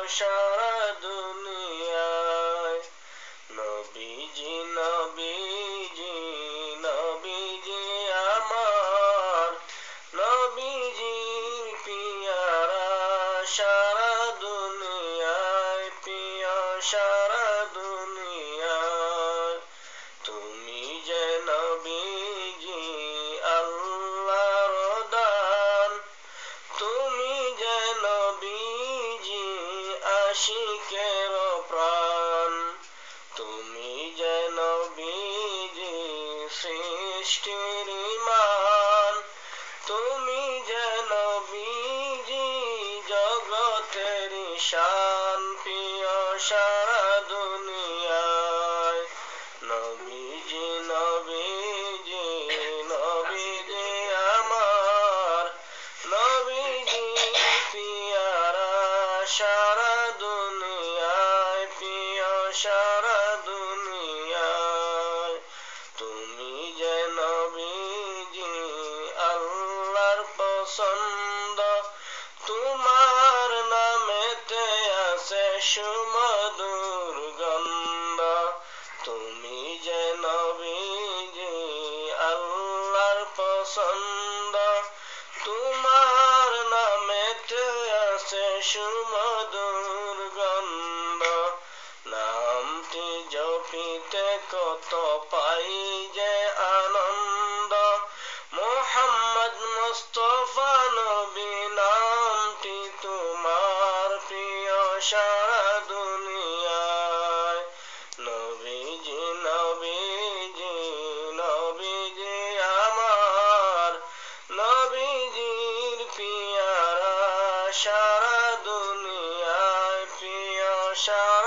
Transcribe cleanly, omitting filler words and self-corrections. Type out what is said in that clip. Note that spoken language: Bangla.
সারা দুনিয়ায়। নবীজি নবীজি নবীজি আমার, নবীজির পিয়ারা সারা দুনিয়ায়, প্রিয় সারা দুনিয়ায়। তুমি যে নবীজি আল্লাহর দান, তুমি যে নবীজি আশিকের প্রাণ, তুমি যে নবীজি সৃষ্টির ইমান, তুমি যে নবীজি জগতের শান, প্রিয় সারা দুনিয়ায়। নবীজি নবীজি নবীজি আমার, নবীজি পিয়ারা সারা দুনিয়ায়, প্রিয় সারা দুনিয়ায়। তুমি যে নবীজি আল্লাহর পছন্দ, তোমার নামেতে আছে সুমধুর গন্ধ। তুমি যে নবীজি আল্লাহর পছন্দ, তোমার নামেতে আছে সুমধুর গন্ধ। নামটি জপিতে কত পাই যে আনন্দ, মুহাম্মদ মুস্তাফা নবী নামটি তোমার, প্রিয় সারা দুনিয়ায়। নবীজি নবীজি নবীজি আমার, নবীজির পিয়ারা সারা দুনিয়ায়, প্রিয় সারা